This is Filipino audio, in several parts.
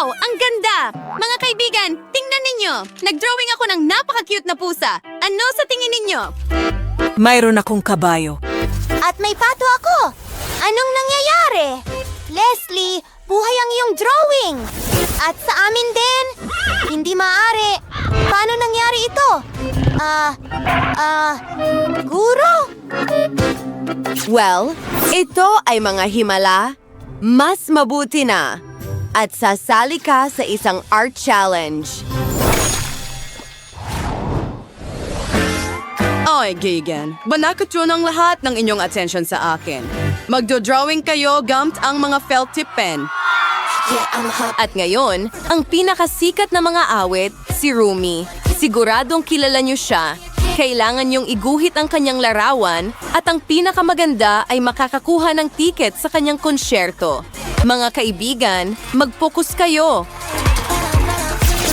Wow! Ang ganda! Mga kaibigan, tingnan ninyo! Nag-drawing ako ng napaka-cute na pusa. Ano sa tingin ninyo? Mayroon akong kabayo. At may pato ako! Anong nangyayari? Leslie, buhay ang iyong drawing! At sa amin din! Hindi maaari! Paano nangyari ito? Guro? Well, ito ay mga himala. Mas mabuti na. At sasali ka sa isang art challenge. Ay, Gigan. Banakot yun ang lahat ng inyong attention sa akin. Magdo-drawing kayo gamit ang mga felt tip pen. At ngayon, ang pinakasikat na mga awit, si Rumi. Siguradong kilala niyo siya. Kailangan niyong iguhit ang kanyang larawan at ang pinakamaganda ay makakakuha ng tiket sa kanyang konsyerto. Mga kaibigan, mag-focus kayo.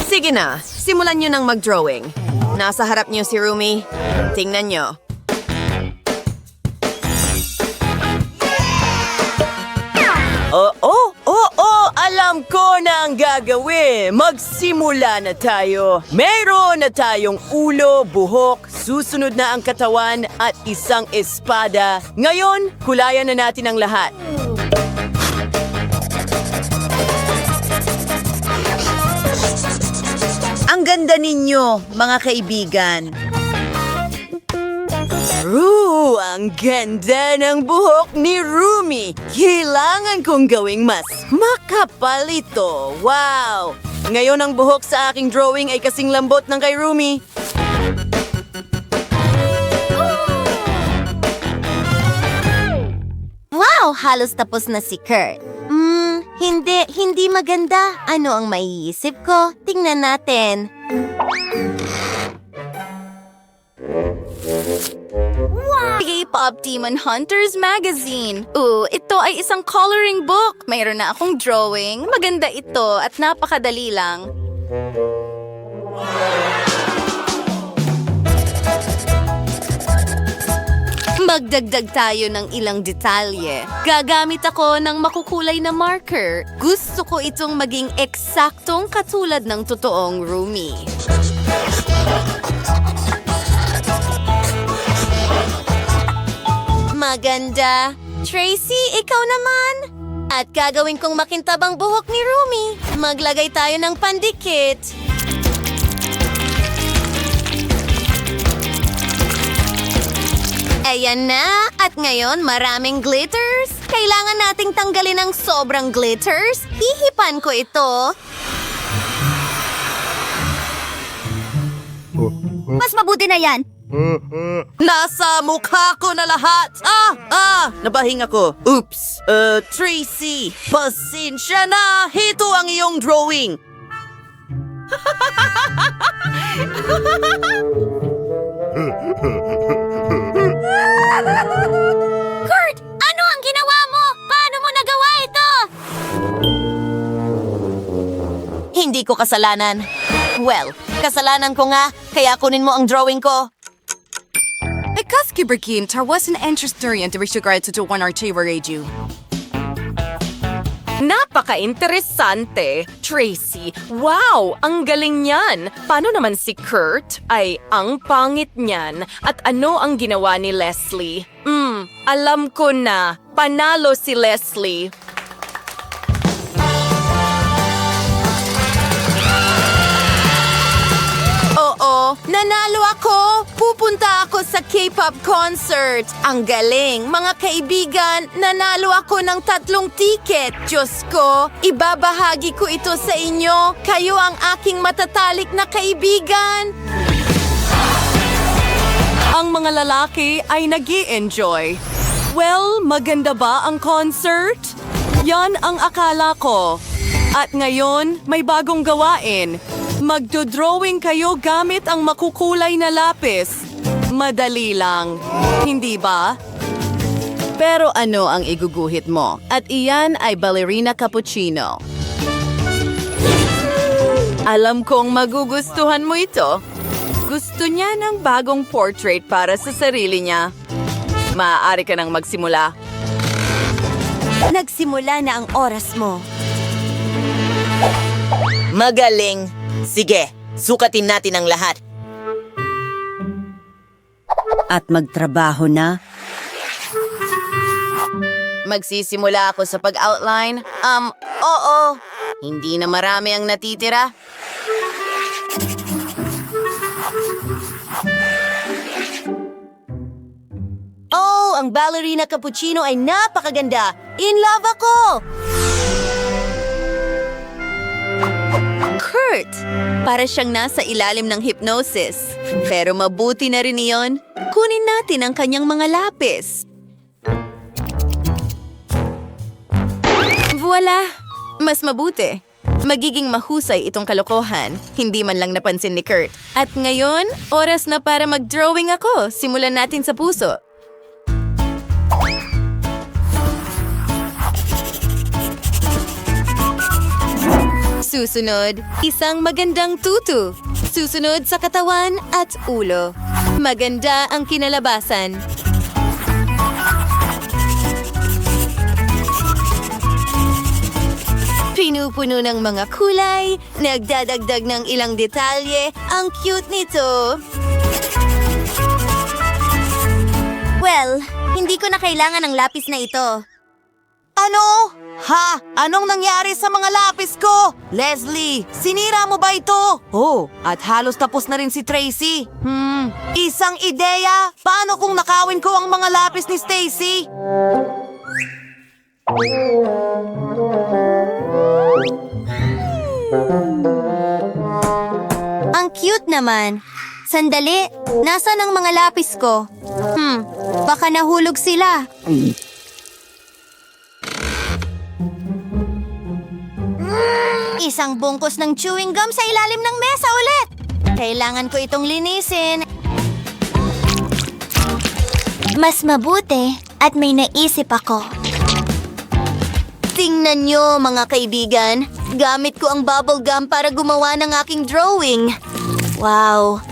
Sige na, simulan niyo ng mag-drawing. Nasa harap niyo si Rumi. Tingnan niyo. Alam ko na ang gagawin. Magsimula na tayo. Meron na tayong ulo, buhok, susunod na ang katawan at isang espada. Ngayon, kulayan na natin ang lahat. Ang ganda ninyo, mga kaibigan. Ang ganda ng buhok ni Rumi. Kailangan kong gawing mas makapal ito. Wow! Ngayon ang buhok sa aking drawing ay kasing lambot ng kay Rumi. Wow, halos tapos na si Kurt. Hindi maganda. Ano ang maiisip ko? Tingnan natin. K-Pop Demon Hunters Magazine. Ito ay isang coloring book. Mayroon na akong drawing. Maganda ito at napakadali lang. Magdagdag tayo ng ilang detalye. Gagamit ako ng makukulay na marker. Gusto ko itong maging eksaktong katulad ng totoong Rumi. Maganda. Tracy, ikaw naman. At gagawin kong makintabang buhok ni Rumi. Maglagay tayo ng pandikit. Ayan na. At ngayon, maraming glitters. Kailangan nating tanggalin ang sobrang glitters. Hihipan ko ito. Mas mabuti na yan. Nasa mukha ko na lahat! Nabahing ako. Oops! Tracy, pasensya na! Ito ang iyong drawing! Kurt, ano ang ginawa mo? Paano mo nagawa ito? Hindi ko kasalanan. Well, kasalanan ko nga, kaya kunin mo ang drawing ko. Because Kiberkin, tar wasn't interested in the regard to one or two radio. Napaka-interesante, Tracy. Wow, ang galing niyan. Paano naman si Kurt? Ay, ang pangit niyan. At ano ang ginawa ni Leslie? Alam ko na. Panalo si Leslie. Nanalo ako! Pupunta ako sa K-pop concert! Ang galing! Mga kaibigan, nanalo ako ng 3 tiket! Diyos ko, ibabahagi ko ito sa inyo! Kayo ang aking matatalik na kaibigan! Ang mga lalaki ay nag-i-enjoy. Well, maganda ba ang concert? Yan ang akala ko. At ngayon, may bagong gawain. Magdo-drawing kayo gamit ang makukulay na lapis. Madali lang, hindi ba? Pero ano ang iguguhit mo? At iyan ay ballerina cappuccino. Alam kong magugustuhan mo ito. Gusto niya ng bagong portrait para sa sarili niya. Maaari ka nang magsimula. Nagsimula na ang oras mo. Magaling. Sige, sukatin natin ang lahat. At magtrabaho na. Magsisimula ako sa pag-outline. Oo. Hindi na marami ang natitira. Oh, ang ballerina cappuccino ay napakaganda. In love ako! Kurt! Para siyang nasa ilalim ng hypnosis. Pero mabuti na rin iyon. Kunin natin ang kanyang mga lapis. Voila! Mas mabuti. Magiging mahusay itong kalokohan. Hindi man lang napansin ni Kurt. At ngayon, oras na para mag-drawing ako. Simulan natin sa puso. Susunod, isang magandang tutu. Susunod sa katawan at ulo. Maganda ang kinalabasan. Pinupuno ng mga kulay, nagdadagdag ng ilang detalye. Ang cute nito. Well, hindi ko na kailangan ng lapis na ito. Ano? Ha? Anong nangyari sa mga lapis ko? Leslie, sinira mo ba ito? Oh, at halos tapos na rin si Tracy. Isang ideya? Paano kung nakawin ko ang mga lapis ni Stacy? Ang cute naman. Sandali, nasaan ang mga lapis ko? Baka nahulog sila. Isang bungkos ng chewing gum sa ilalim ng mesa ulit. Kailangan ko itong linisin. Mas mabuti at may naisip ako. Tingnan nyo, mga kaibigan. Gamit ko ang bubble gum para gumawa ng aking drawing. Wow!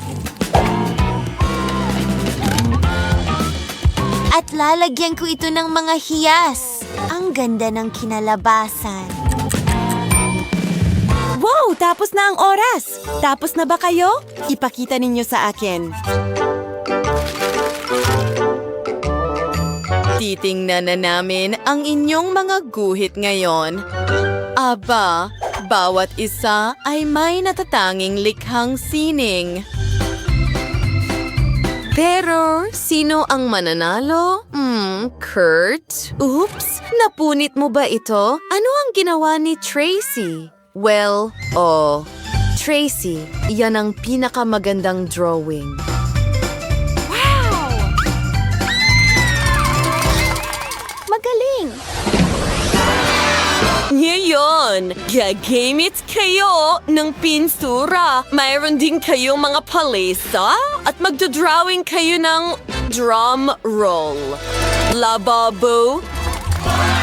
At lalagyan ko ito ng mga hiyas. Ang ganda ng kinalabasan. Wow! Tapos na ang oras! Tapos na ba kayo? Ipakita ninyo sa akin. Titingnan na namin ang inyong mga guhit ngayon. Aba, bawat isa ay may natatanging likhang sining. Pero, sino ang mananalo? Kurt? Oops, napunit mo ba ito? Ano ang ginawa ni Tracy? Well, Tracy, yan ang pinakamagandang drawing. Magaling! Ngayon, gagamit kayo ng pinsura. Mayroon din kayong mga palesa at magdodrawing kayo ng drum roll. Lababo.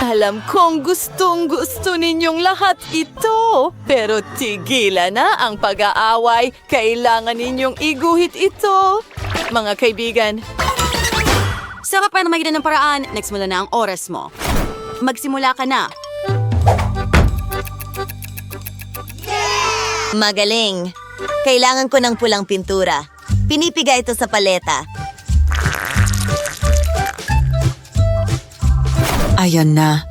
Alam kong gustong-gusto ninyong lahat ito. Pero tigilan na ang pag-aaway. Kailangan ninyong iguhit ito. Mga kaibigan, sarap para magitan ng paraan. Nagsimula na ang oras mo. Magsimula ka na. Magaling! Kailangan ko ng pulang pintura. Pinipiga ito sa paleta. Ayan na.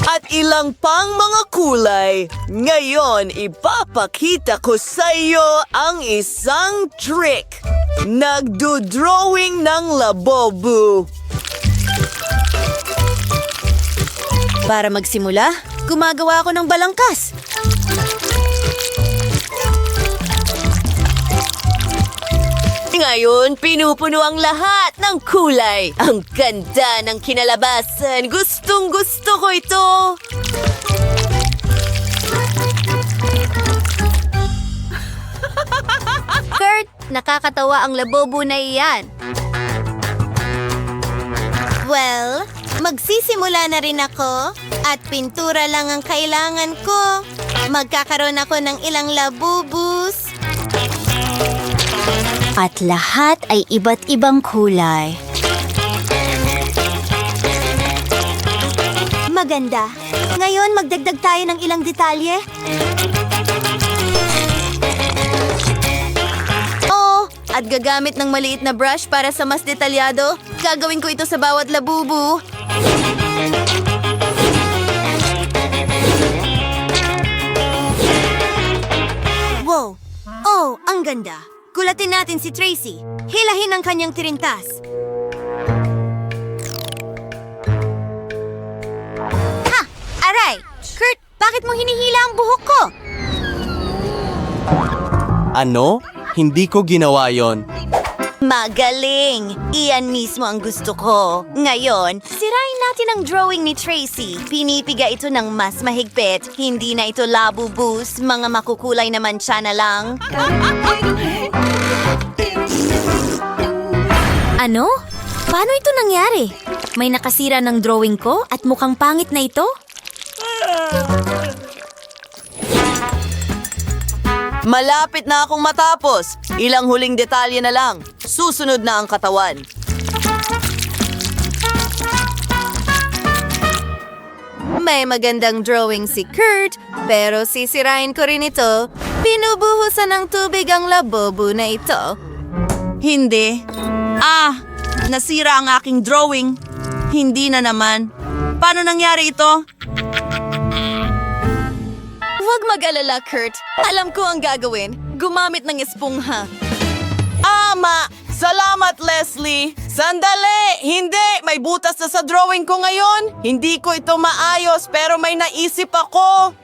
At ilang pang mga kulay. Ngayon, ipapakita ko sa iyo ang isang trick. Nagdo-drawing ng labobo. Para magsimula, gumagawa ako ng balangkas. Ngayon, pinupuno ang lahat ng kulay. Ang ganda ng kinalabasan. Gustong-gusto ko ito. Kurt, nakakatawa ang labobo na iyan. Well, magsisimula na rin ako at pintura lang ang kailangan ko. Magkakaroon ako ng ilang labubus. At lahat ay iba't ibang kulay. Maganda. Ngayon, magdagdag tayo ng ilang detalye. Oh, at gagamit ng maliit na brush para sa mas detalyado. Gagawin ko ito sa bawat labubu. Wow! Oh, ang ganda. Kulatin natin si Tracy. Hilahin ang kanyang tirintas. Ha! Aray! Kurt, bakit mo hinihila ang buhok ko? Ano? Hindi ko ginawa yon. Magaling! Iyan mismo ang gusto ko. Ngayon, sirain natin ang drawing ni Tracy. Pinipiga ito ng mas mahigpit. Hindi na ito labubus. Mga makukulay na mancha na lang. Ano? Paano ito nangyari? May nakasira ng drawing ko at mukhang pangit na ito? Malapit na akong matapos. Ilang huling detalye na lang. Susunod na ang katawan. May magandang drawing si Kurt, pero sisirain ko rin ito. Pinubuhusan ng tubig ang labobo na ito. Hindi. Nasira ang aking drawing. Hindi na naman. Paano nangyari ito? Huwag mag-alala, Kurt. Alam ko ang gagawin. Gumamit ng espongha. Ama! Salamat, Leslie! Sandali! Hindi! May butas na sa drawing ko ngayon! Hindi ko ito maayos pero may naisip ako!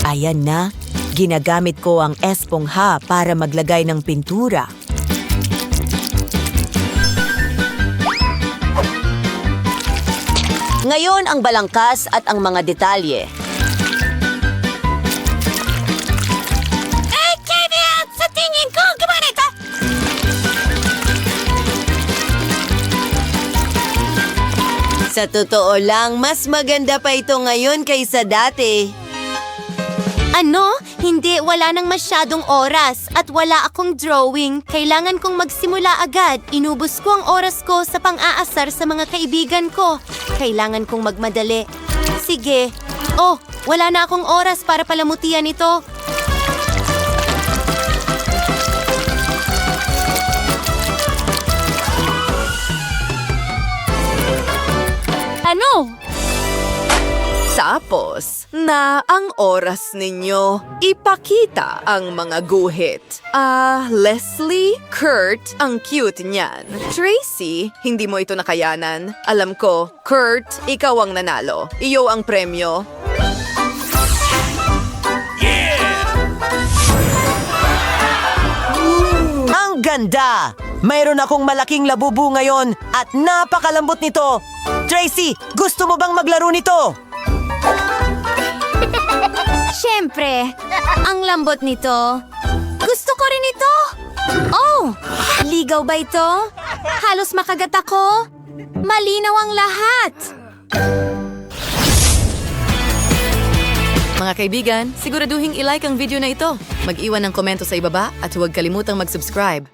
Ayan na. Ginagamit ko ang espongha para maglagay ng pintura. Ngayon ang balangkas at ang mga detalye. Sa tingin ko, gumana ito! Sa totoo lang, mas maganda pa ito ngayon kaysa dati. Ano? Hindi, wala nang masyadong oras at wala akong drawing. Kailangan kong magsimula agad. Inubos ko ang oras ko sa pang-aasar sa mga kaibigan ko. Kailangan kong magmadali. Sige. Oh, wala na akong oras para palamutian ito. Ano? Tapos na ang oras ninyo. Ipakita ang mga guhit. Leslie, Kurt, ang cute niyan. Tracy, hindi mo ito nakayanan. Alam ko, Kurt, ikaw ang nanalo. Iyo ang premyo. Ang ganda! Mayroon akong malaking labubu ngayon at napakalambot nito. Tracy, gusto mo bang maglaro nito? Siyempre, ang lambot nito. Gusto ko rin ito. Oh, ligaw ba ito? Halos makagat ako. Malinaw ang lahat. Mga kaibigan, siguraduhin i-like ang video na ito. Mag-iwan ng komento sa ibaba at huwag kalimutang mag-subscribe.